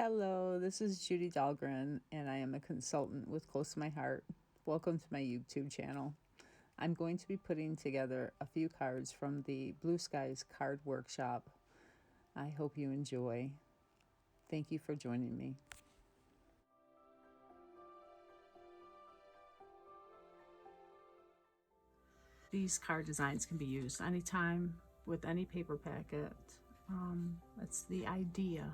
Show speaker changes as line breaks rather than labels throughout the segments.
Hello, this is Judy Dahlgren, and I am a consultant with Close to My Heart. Welcome to my YouTube channel. I'm going to be putting together a few cards from the Blue Skies Card Workshop. I hope you enjoy. Thank you for joining me. These card designs can be used anytime with any paper packet. That's the idea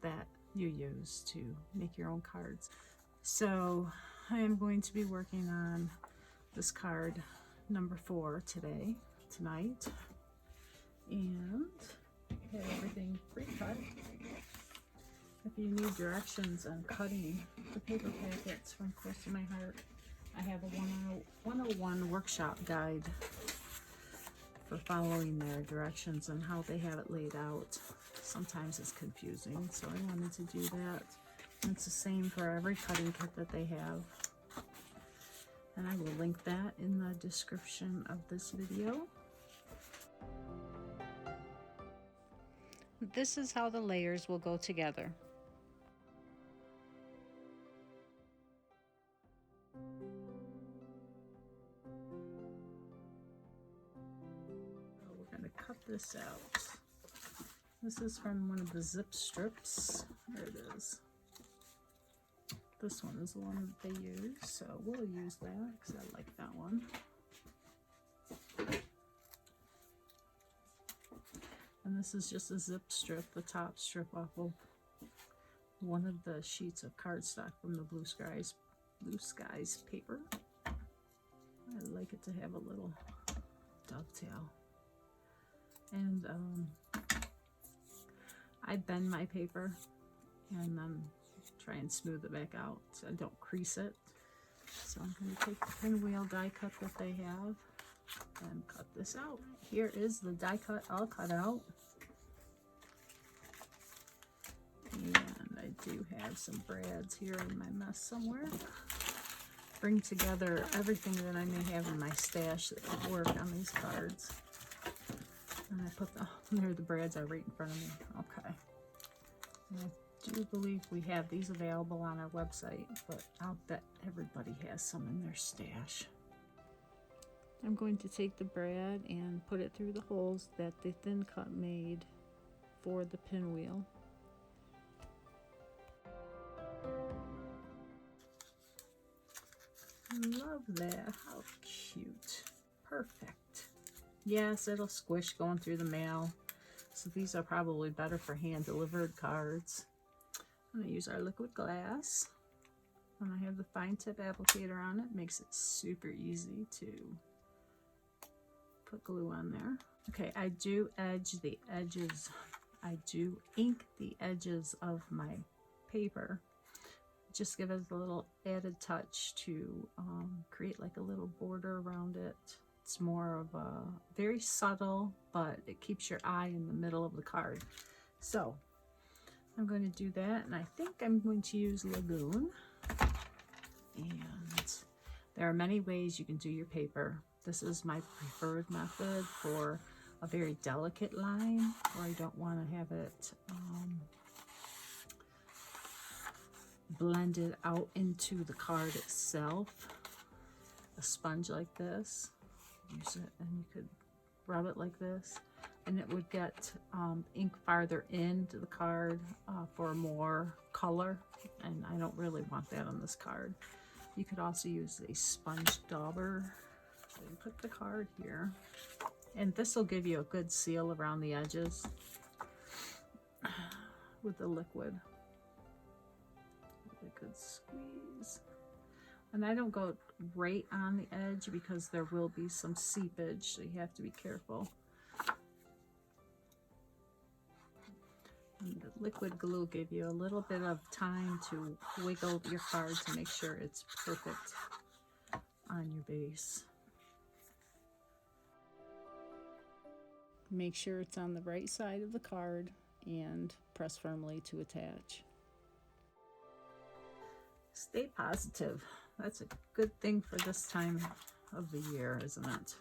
that you use to make your own cards. So I am going to be working on this card number 4 tonight, and have everything pre-cut. If you need directions on cutting the paper packets from Close to My Heart, I have a 101 workshop guide for following their directions and how they have it laid out. Sometimes it's confusing, so I wanted to do that. And it's the same for every cutting kit that they have. And I will link that in the description of this video. This is how the layers will go together. We're going to cut this out. This is from one of the zip strips. There it is. This one is the one that they use, so we'll use that because I like that one. And this is just a zip strip, the top strip off of one of the sheets of cardstock from the Blue Skies paper. I like it to have a little dovetail. And I bend my paper and then try and smooth it back out so I don't crease it. So I'm going to take the pinwheel die cut that they have and cut this out. Here is the die cut all cut out. And I do have some brads here in my mess somewhere. Bring together everything that I may have in my stash that could work on these cards. And I put there, the brads are right in front of me. Okay. And I do believe we have these available on our website, but I'll bet everybody has some in their stash. I'm going to take the brad and put it through the holes that the thin cut made for the pinwheel. Love that. How cute. Perfect. Yes, it'll squish going through the mail. So these are probably better for hand-delivered cards. I'm going to use our liquid glass. And I have the fine tip applicator on it. Makes it super easy to put glue on there. Okay, I do edge the edges. I do ink the edges of my paper. Just give it a little added touch to create like a little border around it. It's more of a very subtle, but it keeps your eye in the middle of the card. So I'm going to do that, and I think I'm going to use Lagoon. And there are many ways you can do your paper. This is my preferred method for a very delicate line where I don't want to have it blended out into the card itself. A sponge like this, use it, and you could rub it like this, and it would get ink farther into the card for more color, and I don't really want that on this card. You could also use a sponge dauber. So you put the card here, and this will give you a good seal around the edges with the liquid. A good squeeze. And I don't go right on the edge because there will be some seepage, so you have to be careful. And the liquid glue will give you a little bit of time to wiggle your card to make sure it's perfect on your base. Make sure it's on the right side of the card and press firmly to attach. Stay positive. That's a good thing for this time of the year, isn't it?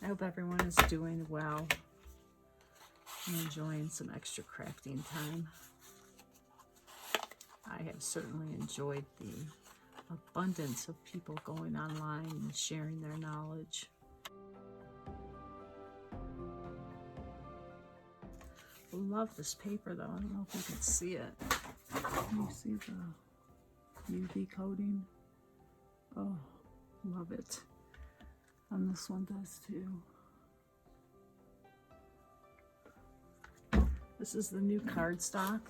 I hope everyone is doing well. I'm enjoying some extra crafting time. I have certainly enjoyed the abundance of people going online and sharing their knowledge. Love this paper though. I don't know if you can see it. Can you see the UV coating? Oh, love it. And this one does too. This is the new cardstock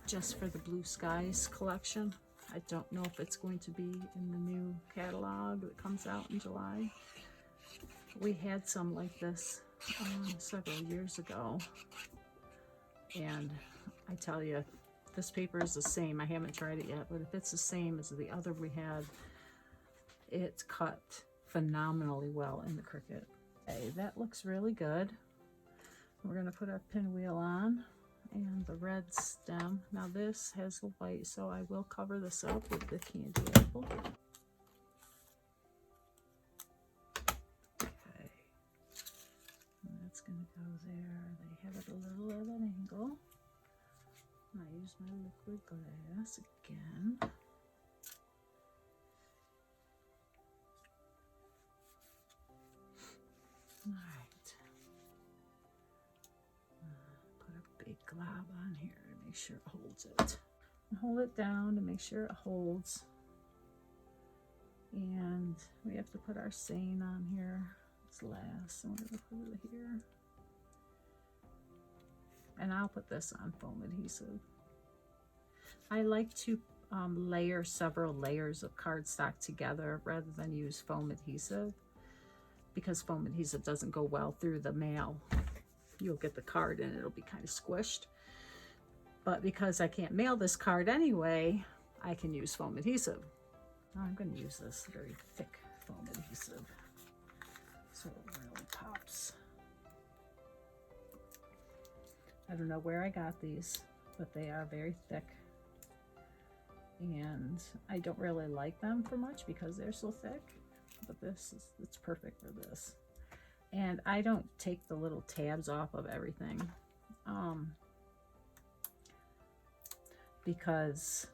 just for the Blue Skies collection. I don't know if it's going to be in the new catalog that comes out in July. We had some like this several years ago. And I tell you, this paper is the same. I haven't tried it yet, but if it's the same as the other we had, it's cut phenomenally well in the Cricut. Okay, that looks really good. We're going to put our pinwheel on and the red stem. Now this has the white, so I will cover this up with the candy apple. Okay, and that's going to go there. They have it a little at an angle. I use my liquid glass again. Alright. Put a big glob on here to make sure it holds it. And hold it down to make sure it holds. And we have to put our saying on here. It's last, so we're going to put it here. And I'll put this on foam adhesive. I like to layer several layers of cardstock together rather than use foam adhesive, because foam adhesive doesn't go well through the mail. You'll get the card and it'll be kind of squished. But because I can't mail this card anyway, I can use foam adhesive. I'm going to use this very thick foam adhesive so it really pops. I don't know where I got these, but they are very thick. And I don't really like them for much because they're so thick, but it's perfect for this. And I don't take the little tabs off of everything because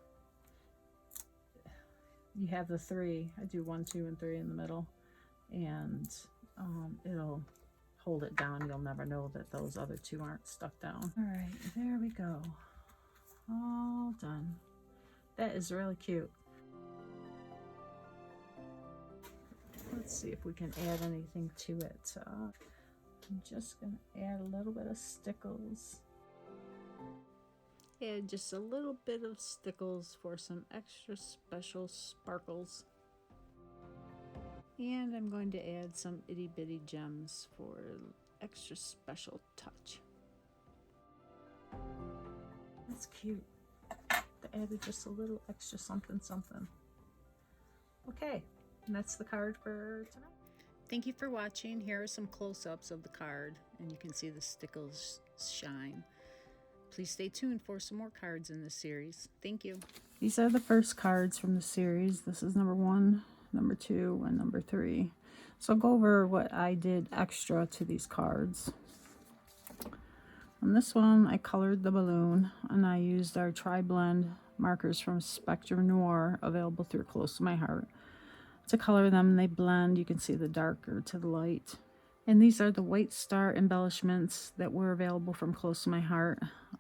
you have the three. I do 1, 2, and 3 in the middle, and it'll hold it down. You'll never know that those other two aren't stuck down. All right, there we go. All done. That is really cute. Let's see if we can add anything to it. I'm just going to add a little bit of stickles. Add just a little bit of stickles for some extra special sparkles. And I'm going to add some itty bitty gems for extra special touch. That's cute. I added just a little extra something something. Okay, and that's the card for tonight. Thank you for watching. Here are some close-ups of the card, and you can see the stickles shine. Please stay tuned for some more cards in this series. Thank you. These are the first cards from the series. This is number 1, number 2, and number 3. So I'll go over what I did extra to these cards. On this one, I colored the balloon, and I used our tri-blend markers from Spectrum Noir, available through Close to My Heart. To color them, they blend. You can see the darker to the light. And these are the white star embellishments that were available from Close to My Heart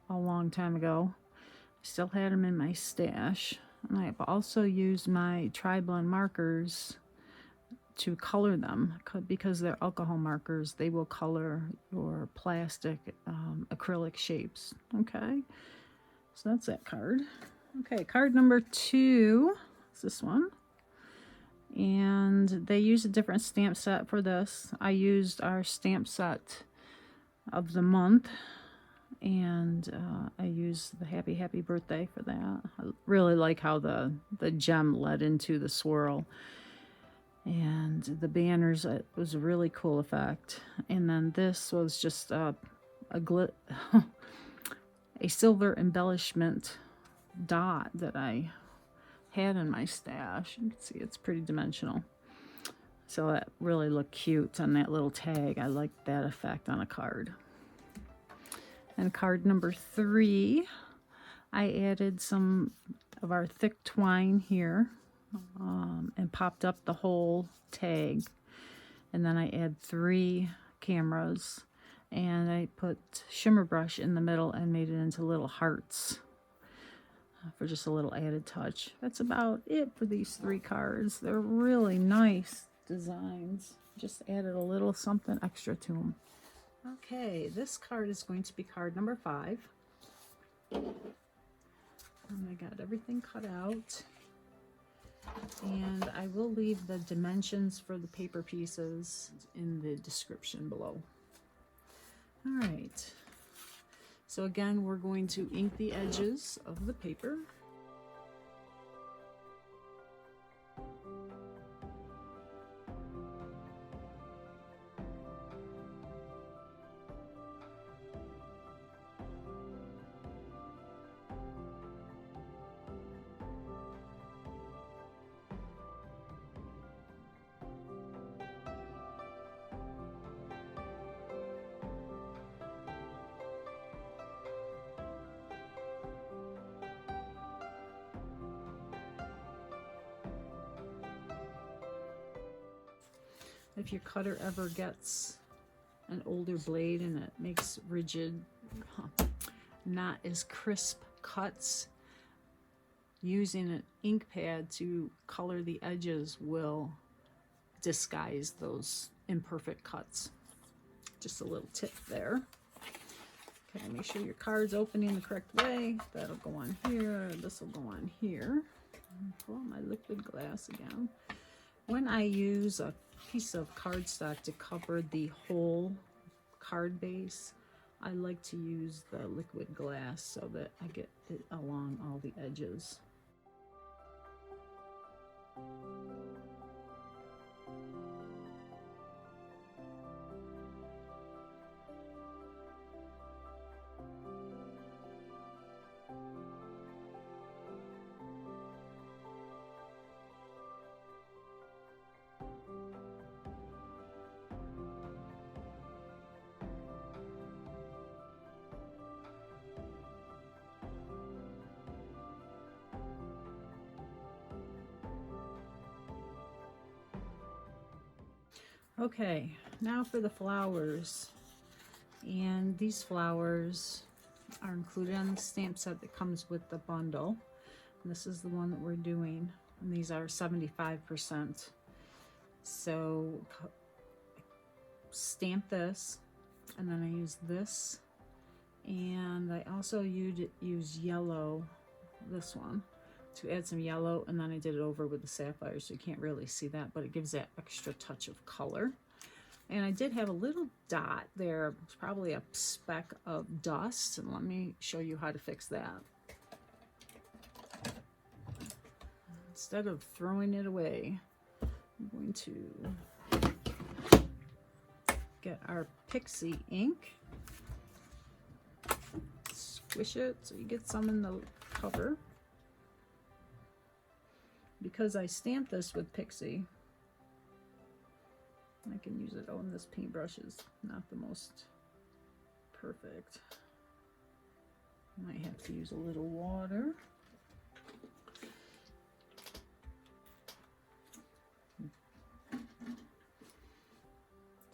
a long time ago. I still had them in my stash. And I have also used my tri-blend markers to color them, because they're alcohol markers. They will color your plastic acrylic shapes. Okay, so that's that card. Okay, card number 2 is this one. And they use a different stamp set for this. I used our stamp set of the month, and I used the happy birthday for that. I really like how the gem led into the swirl, and the banners, it was a really cool effect. And then this was just a silver embellishment dot that I had in my stash. You can see it's pretty dimensional, so that really looked cute on that little tag. I like that effect on a card. And card number 3, I added some of our thick twine here and popped up the whole tag. And then I add 3 cameras, and I put shimmer brush in the middle and made it into little hearts for just a little added touch. That's about it for these 3 cards. They're really nice designs. Just added a little something extra to them. Okay, this card is going to be card number 5. And I got everything cut out. And I will leave the dimensions for the paper pieces in the description below. All right. So again, we're going to ink the edges of the paper. If your cutter ever gets an older blade and it makes rigid, not as crisp cuts, using an ink pad to color the edges will disguise those imperfect cuts. Just a little tip there. Okay, make sure your card's opening the correct way. That'll go on here, this will go on here. Pull out my liquid glass again. When I use a piece of cardstock to cover the whole card base, I like to use the liquid glass so that I get it along all the edges. Okay, now for the flowers. And these flowers are included on the stamp set that comes with the bundle. And this is the one that we're doing. And these are 75%. So stamp this, and then I use this. And I also use yellow, this one, to add some yellow, and then I did it over with the sapphire, so you can't really see that, but it gives that extra touch of color. And I did have a little dot there, probably a speck of dust, and let me show you how to fix that. Instead of throwing it away, I'm going to get our Pixie ink, squish it so you get some in the cover. Because I stamped this with Pixie, I can use it. Oh, and this paintbrush is not the most perfect. Might have to use a little water. To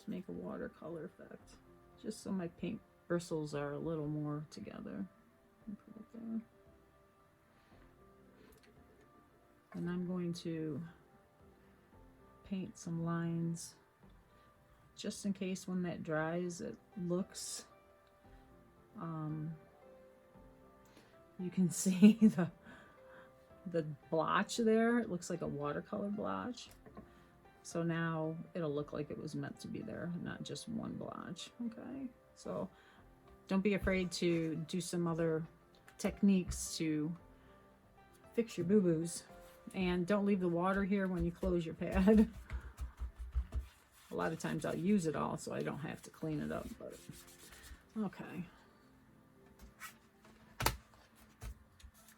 make a watercolor effect. Just so my paint bristles are a little more together. Put it there. And I'm going to paint some lines just in case when that dries it looks, you can see the blotch there. It looks like a watercolor blotch. So now it'll look like it was meant to be there, not just one blotch. Okay, so don't be afraid to do some other techniques to fix your boo-boos. And don't leave the water here when you close your pad. A lot of times I'll use it all so I don't have to clean it up, but okay.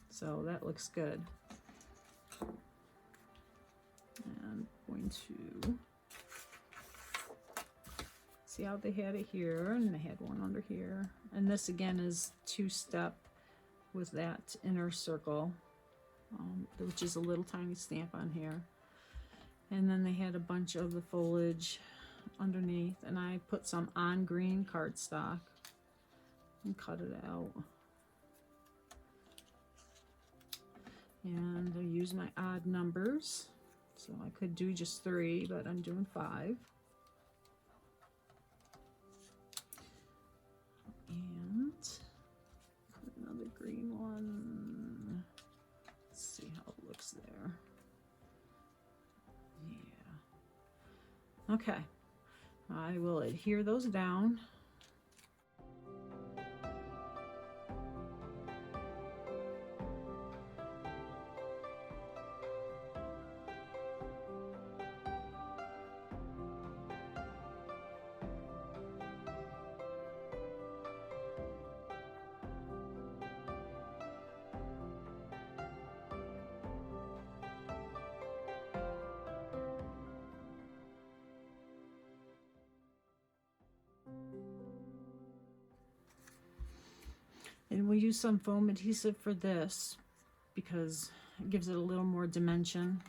So that looks good. And I'm going to See how they had it here, and they had one under here. And this again is 2-step with that inner circle, which is a little tiny stamp on here. And then they had a bunch of the foliage underneath, and I put some on green cardstock and cut it out. And I use my odd numbers, so I could do just 3, but I'm doing 5. And put another green one. Let's see how it looks there. Yeah. Okay. I will adhere those down. And we'll use some foam adhesive for this because it gives it a little more dimension.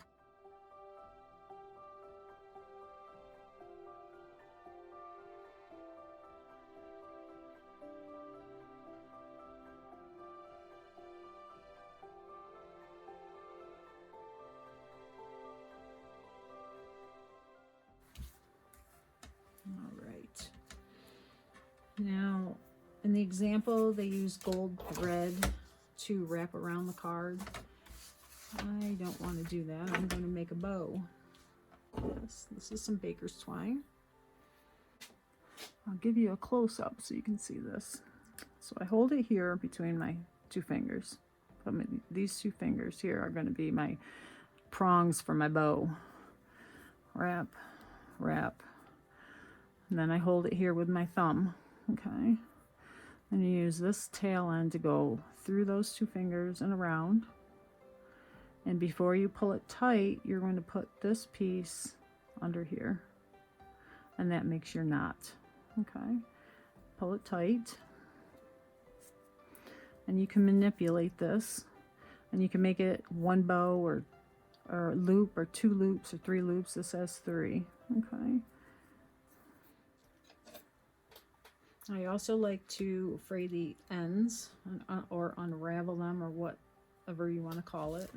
All right. Now, in the example, they use gold thread to wrap around the card. I don't want to do that. I'm going to make a bow. Yes, this is some baker's twine. I'll give you a close-up so you can see this. So I hold it here between my 2 fingers. These 2 fingers here are going to be my prongs for my bow. Wrap, wrap. And then I hold it here with my thumb. Okay. And you use this tail end to go through those 2 fingers and around. And before you pull it tight, you're going to put this piece under here. And that makes your knot. Okay. Pull it tight. And you can manipulate this. And you can make it 1 bow or loop or 2 loops or 3 loops. This has 3. Okay. I also like to fray the ends or unravel them, or whatever you want to call it.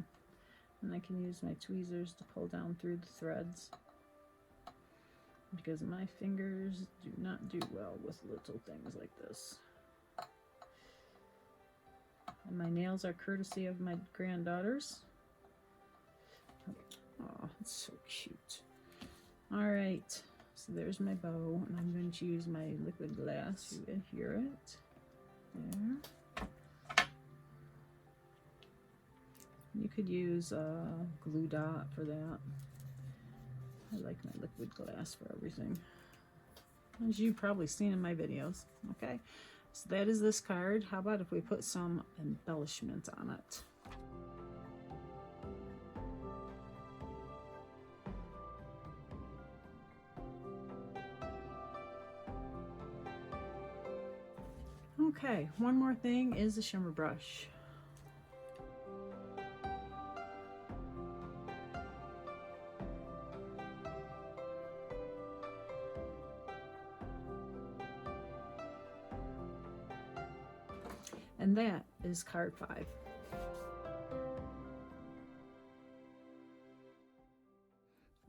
And I can use my tweezers to pull down through the threads because my fingers do not do well with little things like this. And my nails are courtesy of my granddaughters. Oh, it's so cute. All right. So there's my bow, and I'm going to use my liquid glass to adhere it. There. You could use a glue dot for that. I like my liquid glass for everything, as you've probably seen in my videos. Okay, so that is this card. How about if we put some embellishment on it? Okay, one more thing is the shimmer brush. And that is card 5.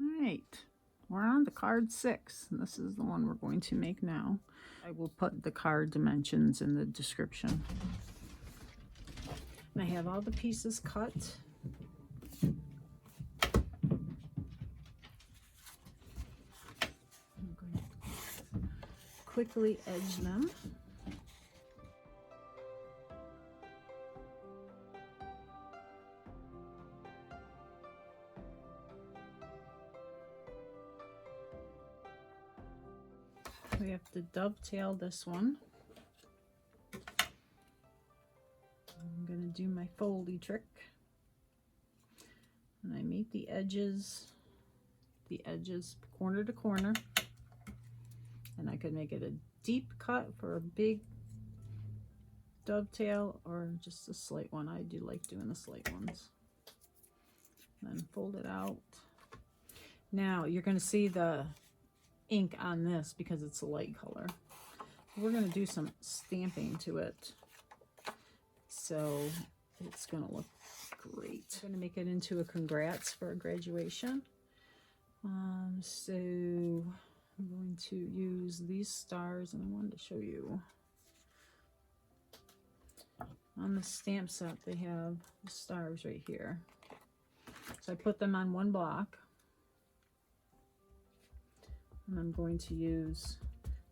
All right, we're on to card 6, and this is the one we're going to make now. I will put the card dimensions in the description. And I have all the pieces cut. I'm going to quickly edge them. We have to dovetail this one. I'm going to do my foldy trick. And I meet the edges corner to corner. And I could make it a deep cut for a big dovetail or just a slight one. I do like doing the slight ones. Then fold it out. Now you're going to see the ink on this because it's a light color. We're going to do some stamping to it, so it's going to look great. I'm going to make it into a congrats for a graduation. So I'm going to use these stars, and I wanted to show you on the stamp set they have the stars right here. So I put them on one block, and I'm going to use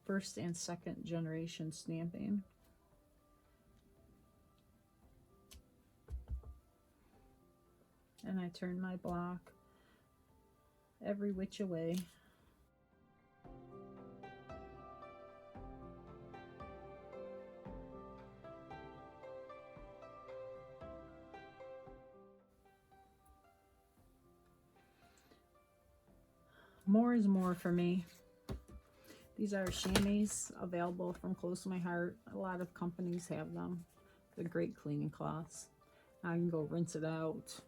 first and second generation stamping. And I turn my block every which way. More is more for me. These are chamois available from Close to My Heart. A lot of companies have them. They're great cleaning cloths. I can go rinse it out.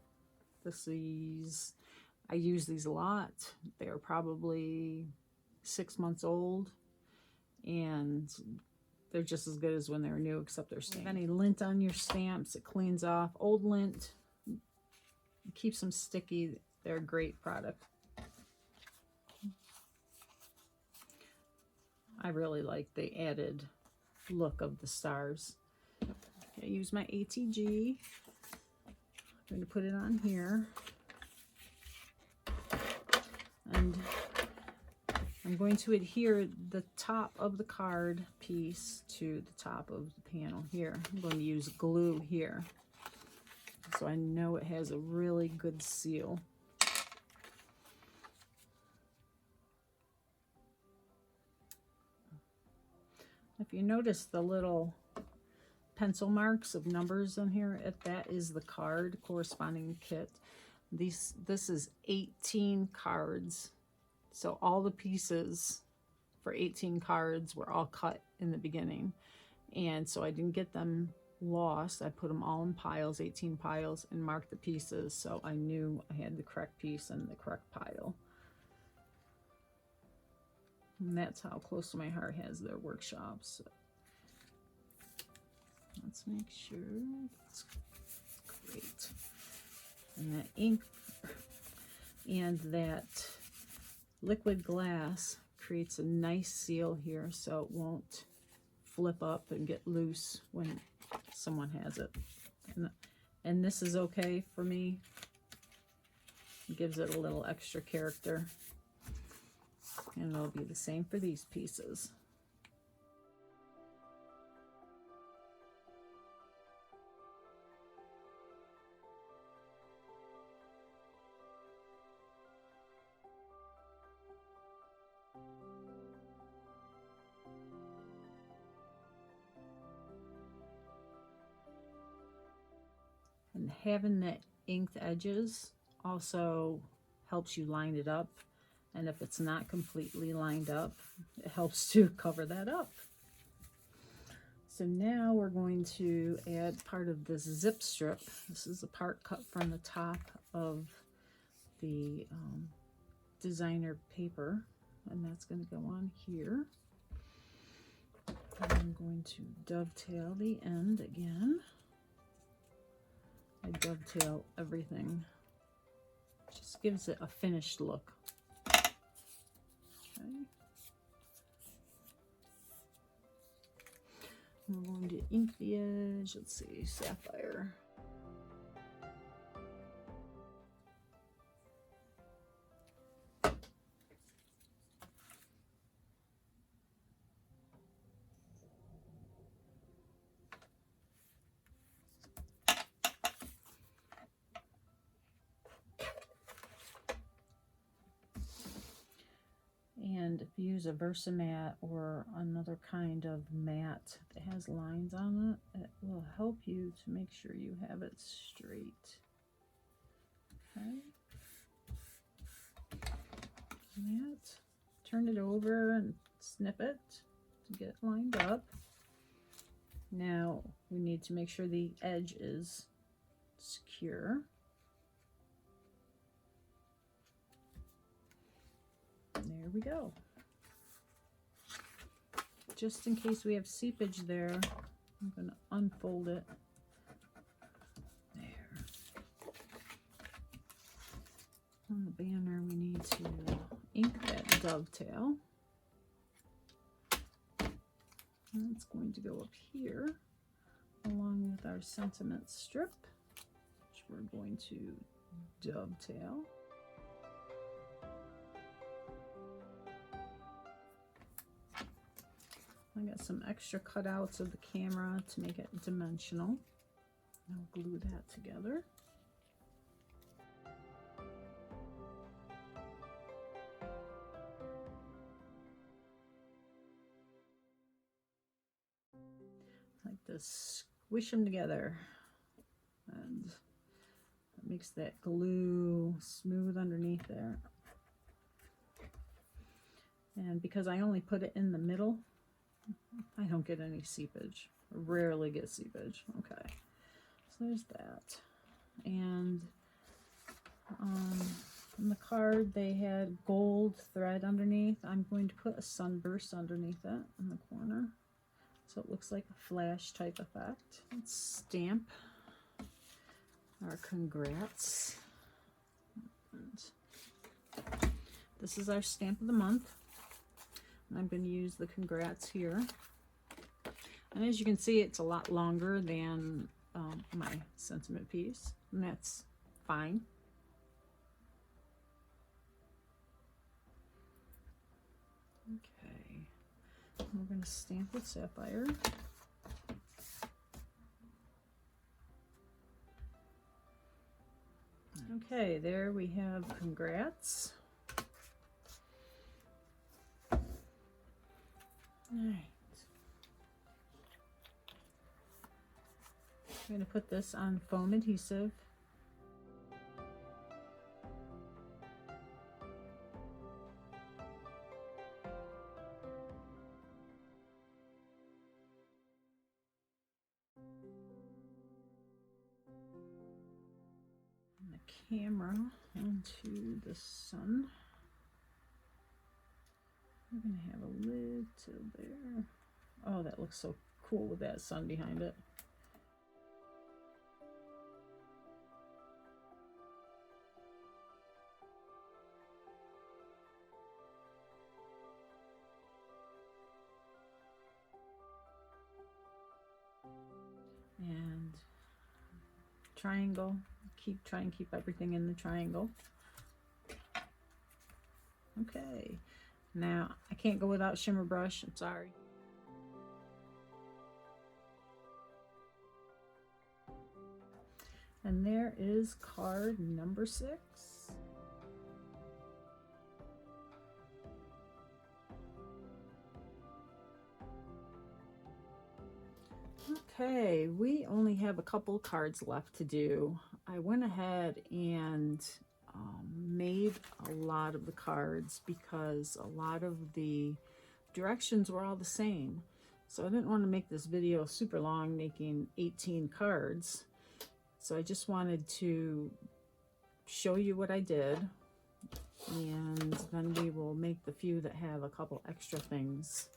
I use these a lot. They're probably 6 months old, and they're just as good as when they were new, except they're stained. If any lint on your stamps, it cleans off. Old lint keeps them sticky. They're a great product. I really like the added look of the stars. I use my ATG. I'm going to put it on here. And I'm going to adhere the top of the card piece to the top of the panel here. I'm going to use glue here, so I know it has a really good seal. If you notice the little pencil marks of numbers on here, that is the card corresponding kit. This is 18 cards, so all the pieces for 18 cards were all cut in the beginning, and so I didn't get them lost. I put them all in piles, 18 piles, and marked the pieces, so I knew I had the correct piece in the correct pile. And that's how Close to My Heart has their workshops. So let's make sure it's great. And that ink and that liquid glass creates a nice seal here, so it won't flip up and get loose when someone has it. And this is okay for me. It gives it a little extra character. And it'll be the same for these pieces. And having the inked edges also helps you line it up. And if it's not completely lined up, it helps to cover that up. So now we're going to add part of this zip strip. This is a part cut from the top of the designer paper, and that's going to go on here. And I'm going to dovetail the end again. I dovetail everything. Just gives it a finished look. We're going to ink the edge. Let's see, sapphire. And if you use a Versamat or another kind of mat that has lines on it, it will help you to make sure you have it straight. Okay. That. Turn it over and snip it to get lined up. Now we need to make sure the edge is secure. There we go. Just in case we have seepage there, I'm going to unfold it. There. On the banner, we need to ink that dovetail. And it's going to go up here along with our sentiment strip, which we're going to dovetail. I got some extra cutouts of the camera to make it dimensional. I'll glue that together. Like this, squish them together, and that makes that glue smooth underneath there. And because I only put it in the middle, I don't get any seepage. I rarely get seepage. Okay, so there's that. And in the card they had gold thread underneath. I'm going to put a sunburst underneath it in the corner, so it looks like a flash type effect. Let's stamp our congrats. And this is our stamp of the month. And I'm going to use the congrats here. And as you can see, it's a lot longer than my sentiment piece, and that's fine. Okay, we're going to stamp with sapphire. Okay, there we have congrats. All right. I'm going to put this on foam adhesive. And the camera onto the sun. We're going to have a lid till there. Oh, that looks so cool with that sun behind it. And triangle. Try and keep everything in the triangle. Okay. Now, I can't go without shimmer brush, I'm sorry. And there is card number 6. Okay, we only have a couple cards left to do. I went ahead and made a lot of the cards because a lot of the directions were all the same. So I didn't want to make this video super long making 18 cards. So I just wanted to show you what I did, and then we will make the few that have a couple extra things.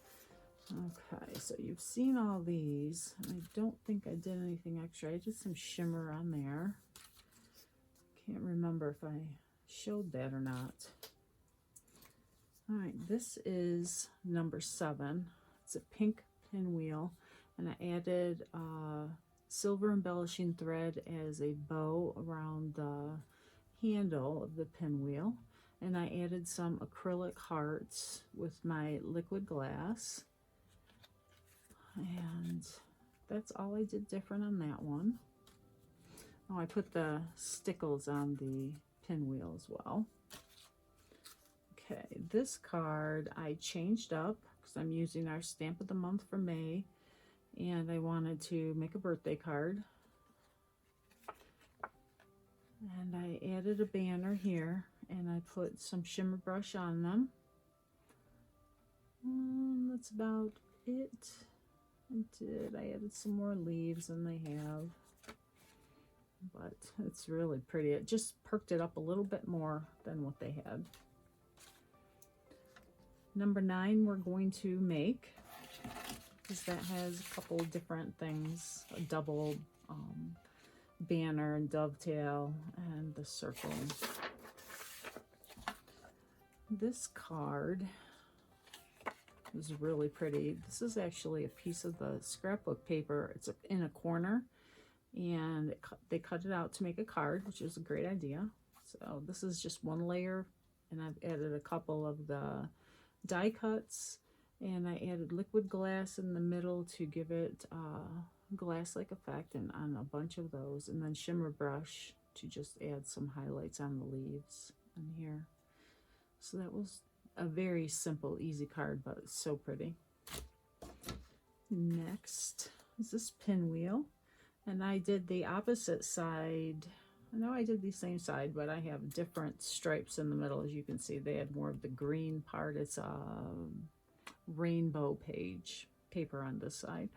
Okay, so you've seen all these. I don't think I did anything extra. I did some shimmer on there. Can't remember if I showed that or not. All right, this is number 7. It's a pink pinwheel, and I added silver embellishing thread as a bow around the handle of the pinwheel, and I added some acrylic hearts with my liquid glass, and that's all I did different on that one. Oh, I put the stickles on the pinwheel as well. Okay, this card I changed up because I'm using our stamp of the month for May, and I wanted to make a birthday card. And I added a banner here, and I put some shimmer brush on them. That's about it. I added some more leaves than they have, but it's really pretty. It just perked it up a little bit more than what they had. Number 9 we're going to make, because that has a couple different things, a double banner and dovetail and the circle. This card is really pretty. This is actually a piece of the scrapbook paper. It's in a corner, and they cut it out to make a card, which is a great idea. So this is just one layer, and I've added a couple of the die cuts, and I added liquid glass in the middle to give it a glass-like effect, and on a bunch of those, and then shimmer brush to just add some highlights on the leaves in here. So that was a very simple, easy card, but it's so pretty. Next is this pinwheel, and I did the opposite side. I know I did the same side, but I have different stripes in the middle. As you can see, they had more of the green part. It's a rainbow paper on this side.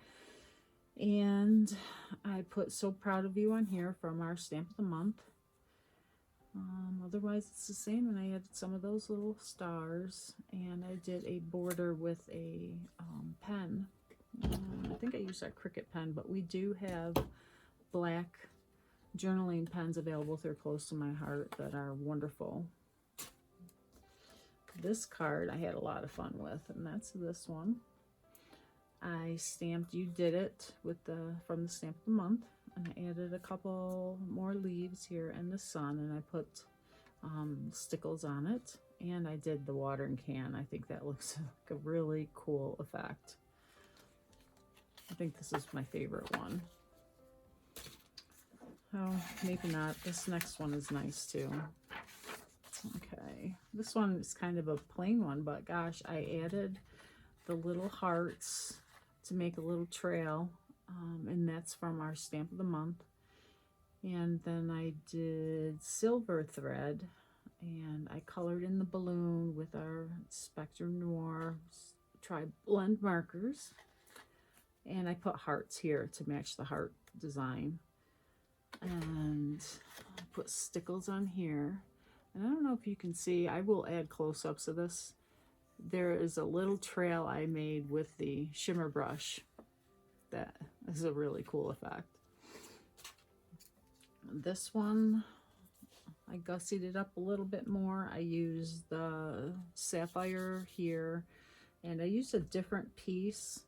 And I put So Proud of You on here from our stamp of the month. Otherwise it's the same, and I added some of those little stars, and I did a border with a pen. I think I used that Cricut pen, but we do have black journaling pens available. They're close to my heart, that are wonderful. This card I had a lot of fun with, and that's this one. I stamped You Did It with from the stamp of the month, and I added a couple more leaves here and the sun, and I put stickles on it, and I did the watering can. I think that looks like a really cool effect. I think this is my favorite one. Oh, maybe not. This next one is nice too. Okay, this one is kind of a plain one, but gosh, I added the little hearts to make a little trail, and that's from our stamp of the month. And then I did silver thread, and I colored in the balloon with our Spectrum Noir Tri-Blend markers, and I put hearts here to match the heart design, and I put stickles on here. And I don't know if you can see, I will add close-ups of this. There is a little trail I made with the shimmer brush. That is a really cool effect. This one, I gussied it up a little bit more. I used the sapphire here, and I used a different piece.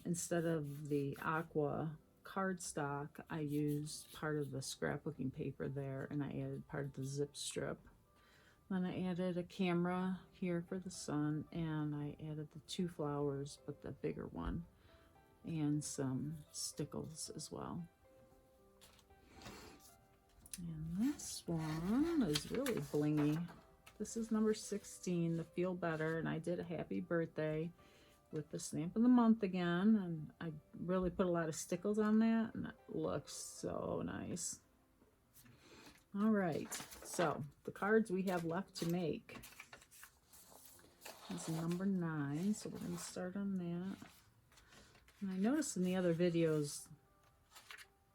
Instead of the aqua cardstock, I used part of the scrapbooking paper there, and I added part of the zip strip. Then I added a camera here for the sun, and I added the 2 flowers, but the bigger one, and some stickles as well. And this one is really blingy. This is number 16, the Feel Better, and I did a happy birthday with the stamp of the month again, and I really put a lot of stickles on that, and that looks so nice. All right, so the cards we have left to make is number 9, so we're going to start on that. And I noticed in the other videos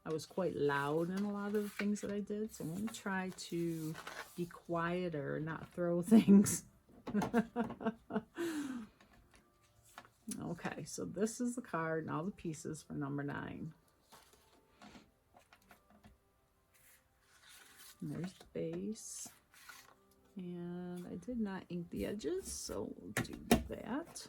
I was quite loud in a lot of the things that I did, so I'm going to try to be quieter, not throw things. Okay, so this is the card and all the pieces for number 9. And there's the base. And I did not ink the edges, so we'll do that.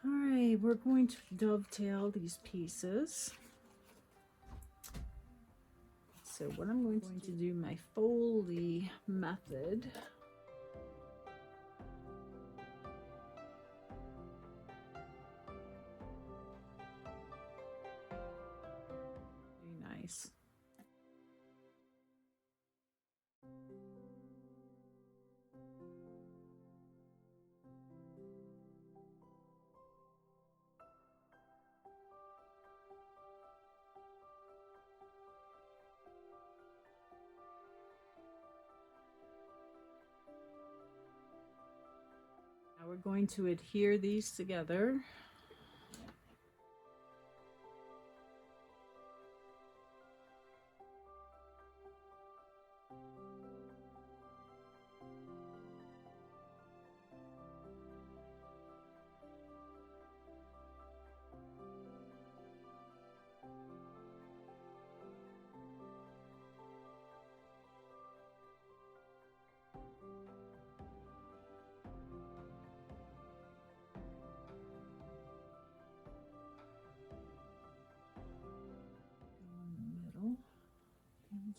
Alright, we're going to dovetail these pieces. So what I'm going to do, my Foley method, nice. Now we're going to adhere these together.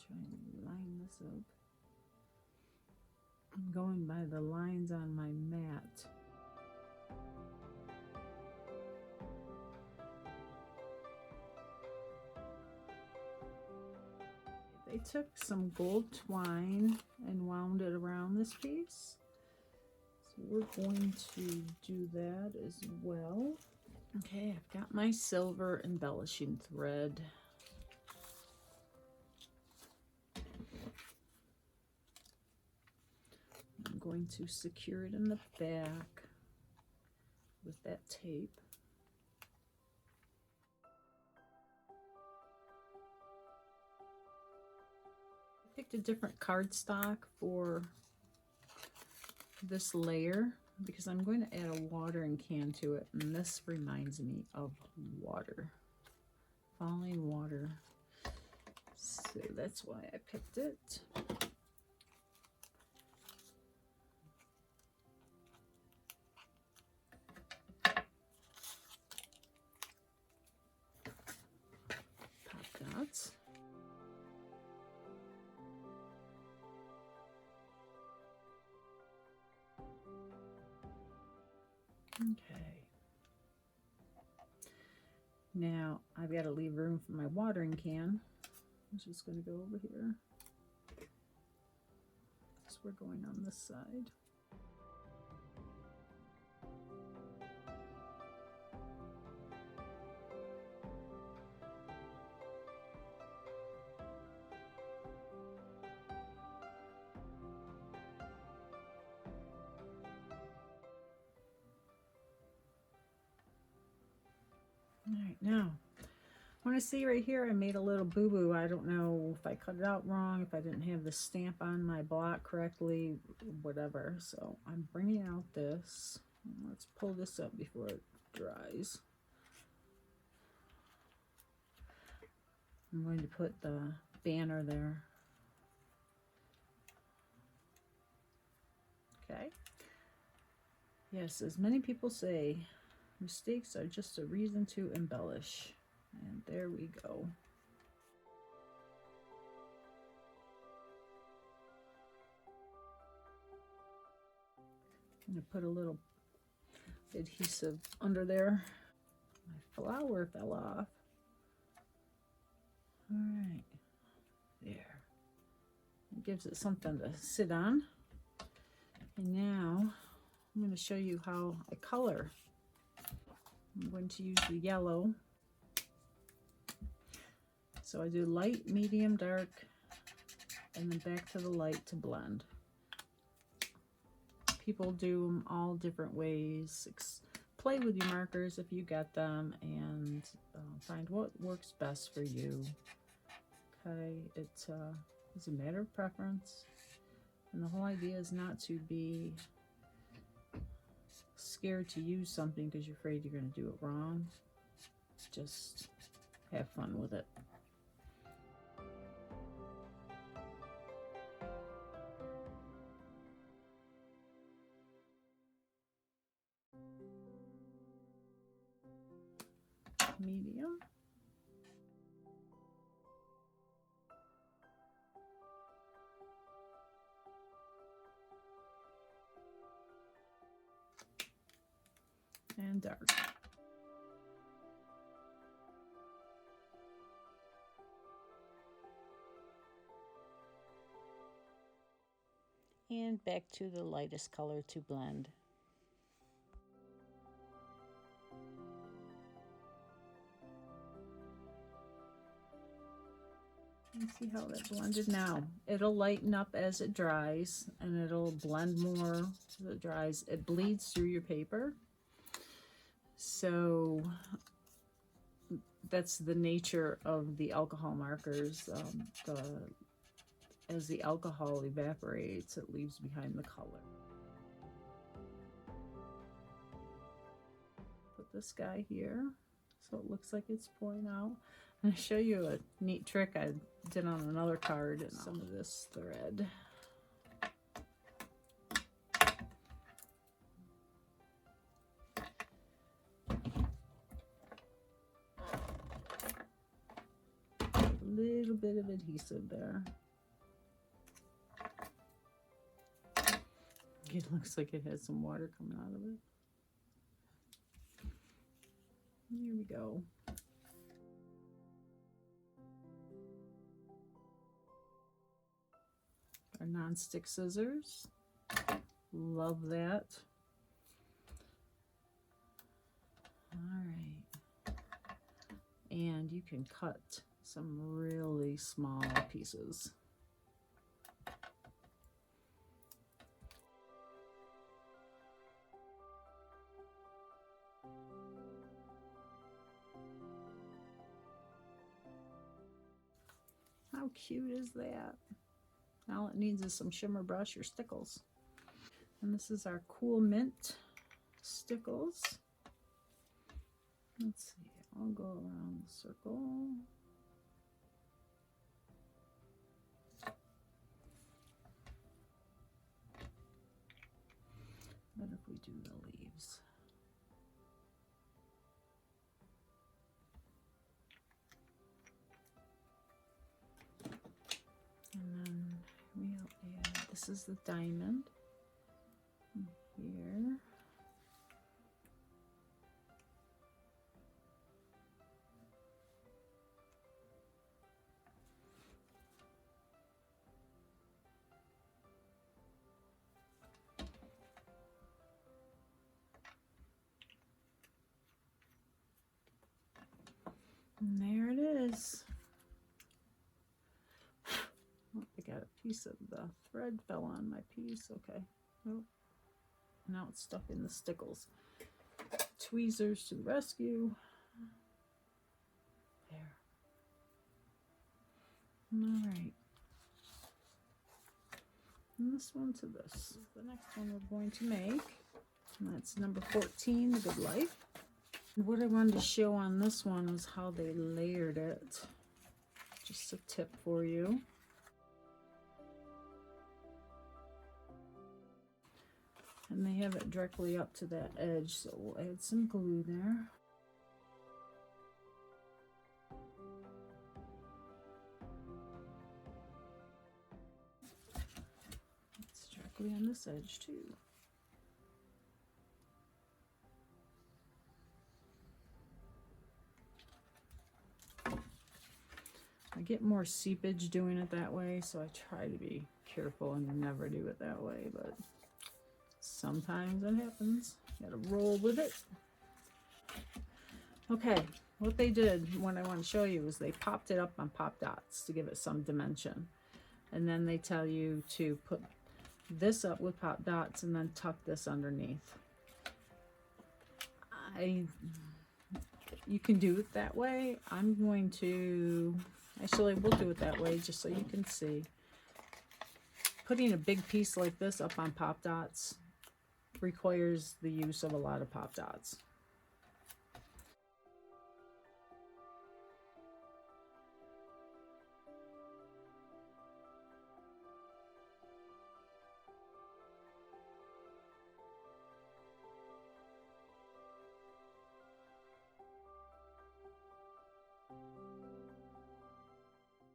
Try and line this up. I'm going by the lines on my mat. They took some gold twine and wound it around this piece. So we're going to do that as well. Okay, I've got my silver embellishing thread. I'm going to secure it in the back with that tape. I picked a different cardstock for this layer because I'm going to add a watering can to it, and this reminds me of water, falling water. So that's why I picked it. Dots. Okay. Now I've got to leave room for my watering can. I'm just going to go over here. So we're going on this side. All right, now I want to see right here I made a little boo-boo. I don't know if I cut it out wrong, if I didn't have the stamp on my block correctly, whatever. So I'm bringing out this. Let's pull this up before it dries. I'm going to put the banner there. Okay. Yes, as many people say, mistakes are just a reason to embellish. And there we go. I'm going to put a little adhesive under there. My flower fell off. All right, there. It gives it something to sit on. And now I'm going to show you how I color. I'm going to use the yellow. So I do light, medium, dark, and then back to the light to blend. People do them all different ways. Play with your markers if you get them, and find what works best for you. Okay, it's a matter of preference, and the whole idea is not to be scared to use something because you're afraid you're going to do it wrong. Just have fun with it. Medium. And dark. and back to the lightest color to blend. And see how that blended now. It'll lighten up as it dries, and it'll blend more as it dries. It bleeds through your paper. So that's the nature of the alcohol markers. As the alcohol evaporates, it leaves behind the color. Put this guy here so it looks like it's pouring out. I'm going to show you a neat trick I did on another card. And some of this thread. A little bit of adhesive there. It looks like it has some water coming out of it. Here we go. Our non-stick scissors. Love that. All right. And you can cut some really small pieces. How cute is that? All it needs is some shimmer brush or stickles. And this is our cool mint stickles. Let's see, I'll go around the circle. What if we do the leaves? And then we'll add, this is the diamond here. And there it is. Oh, I got a piece of the thread fell on my piece. Okay. Oh, now it's stuck in the stickles. Tweezers to the rescue. There. All right. And this one to this. This is the next one we're going to make. And that's number 14, The Good Life. And what I wanted to show on this one was how they layered it. Just a tip for you. And they have it directly up to that edge, so we'll add some glue there. It's directly on this edge too. I get more seepage doing it that way, so I try to be careful and never do it that way, but sometimes it happens. Gotta roll with it. Okay, what they did, what I want to show you, is they popped it up on pop dots to give it some dimension. And then they tell you to put this up with pop dots and then tuck this underneath. You can do it that way. I'm going to, actually we'll do it that way just so you can see. Putting a big piece like this up on pop dots requires the use of a lot of pop dots.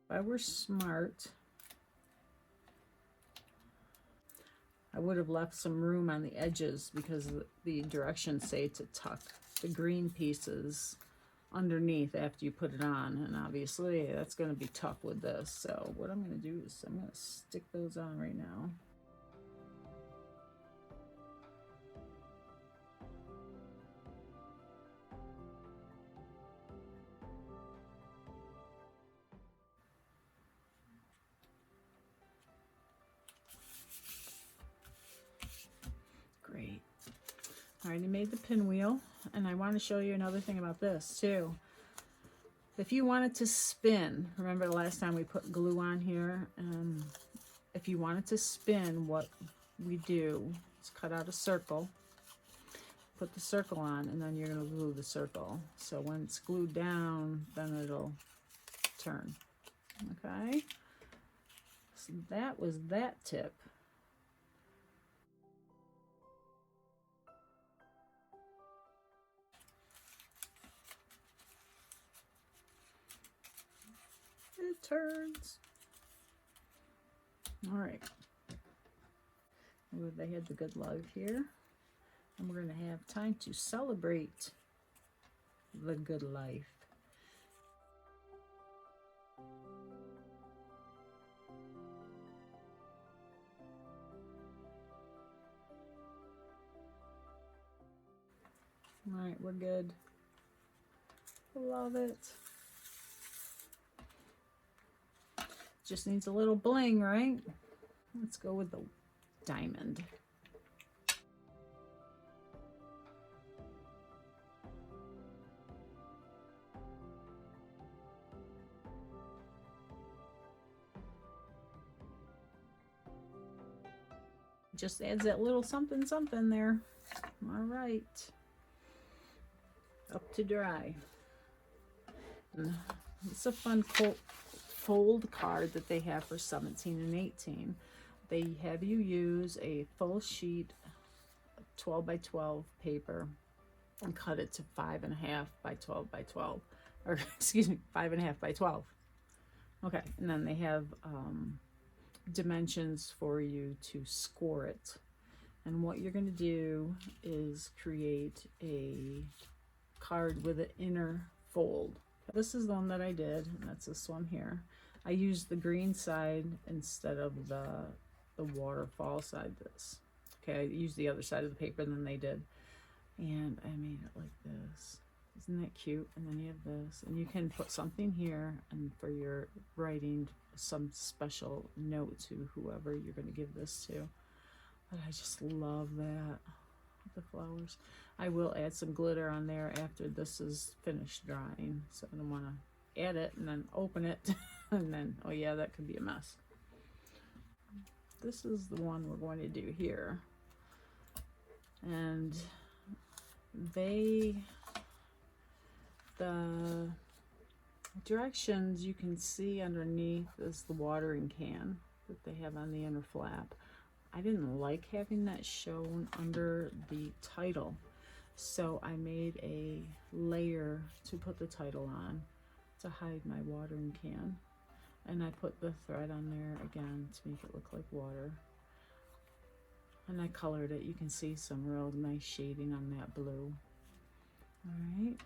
If I were smart, I would have left some room on the edges because the directions say to tuck the green pieces underneath after you put it on, and obviously that's going to be tough with this. So what I'm going to do is I'm going to stick those on right now. I already made the pinwheel, and I want to show you another thing about this too. If you want it to spin, remember the last time we put glue on here? If you want it to spin, what we do is cut out a circle, put the circle on, and then you're going to glue the circle. So when it's glued down, then it'll turn. Okay? So that was that tip. It turns. All right. They had the good life here. And we're going to have time to celebrate the good life. All right, we're good. Love it. Just needs a little bling, right? Let's go with the diamond. Just adds that little something something there. All right. Up to dry. It's a fun fold card that they have for 17 and 18. They have you use a full sheet 12 by 12 paper and cut it to 5.5 by 12 by 12, or excuse me, 5.5 by 12. Okay, and then they have dimensions for you to score it. And what you're going to do is create a card with an inner fold. This is the one that I did, and that's this one here. I used the green side instead of the waterfall side. This. Okay, I used the other side of the paper than they did. And I made it like this. Isn't that cute? And then you have this. And you can put something here and for your writing some special note to whoever you're going to give this to. But I just love that. The flowers. I will add some glitter on there after this is finished drying. So I don't want to add it and then open it. And then, oh yeah, that could be a mess. This is the one we're going to do here. And the directions you can see underneath is the watering can that they have on the inner flap. I didn't like having that shown under the title, so I made a layer to put the title on to hide my watering can. And I put the thread on there again to make it look like water. And I colored it. You can see some real nice shading on that blue. All right,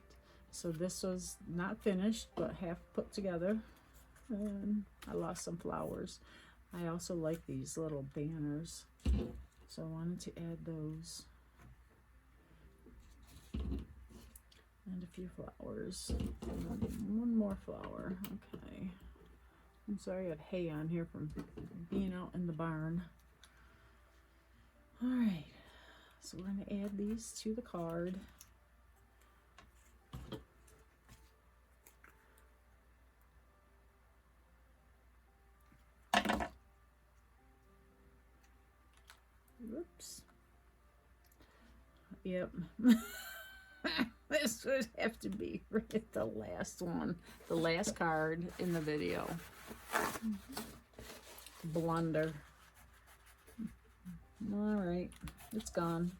so this was not finished, but half put together. And I lost some flowers. I also like these little banners, so I wanted to add those. And a few flowers. And one more flower. Okay. I'm sorry I had hay on here from being out in the barn. All right, so we're going to add these to the card. Whoops. Yep. This would have to be right the last one, the last card in the video. Blunder. All right, it's gone.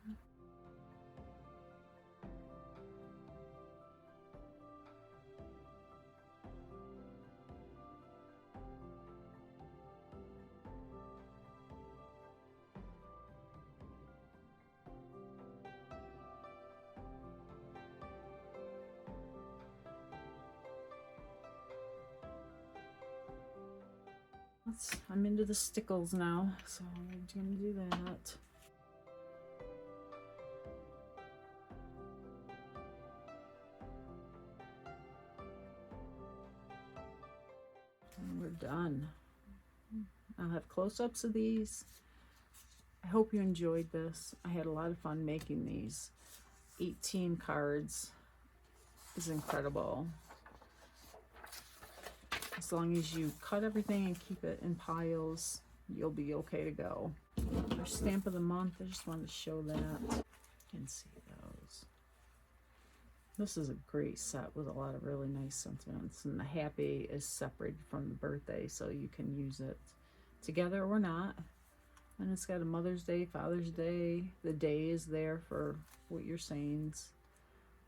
I'm into the stickles now, so I'm gonna do that. And we're done. I'll have close-ups of these I hope you enjoyed this. I had a lot of fun making these. 18 cards is incredible. As long as you cut everything and keep it in piles, you'll be okay to go. Our stamp of the month, I just wanted to show that. You can see those. This is a great set with a lot of really nice sentiments. And the happy is separated from the birthday, so you can use it together or not. And it's got a Mother's Day, Father's Day. The day is there for what you're saying.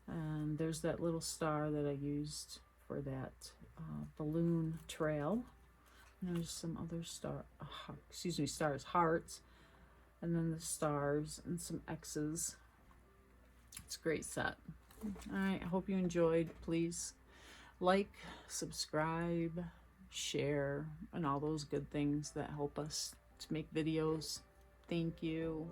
And there's that little star that I used for that balloon trail. And there's some other stars, hearts, and then the stars and some X's. It's a great set. All right, I hope you enjoyed. Please like, subscribe, share, and all those good things that help us to make videos. Thank you.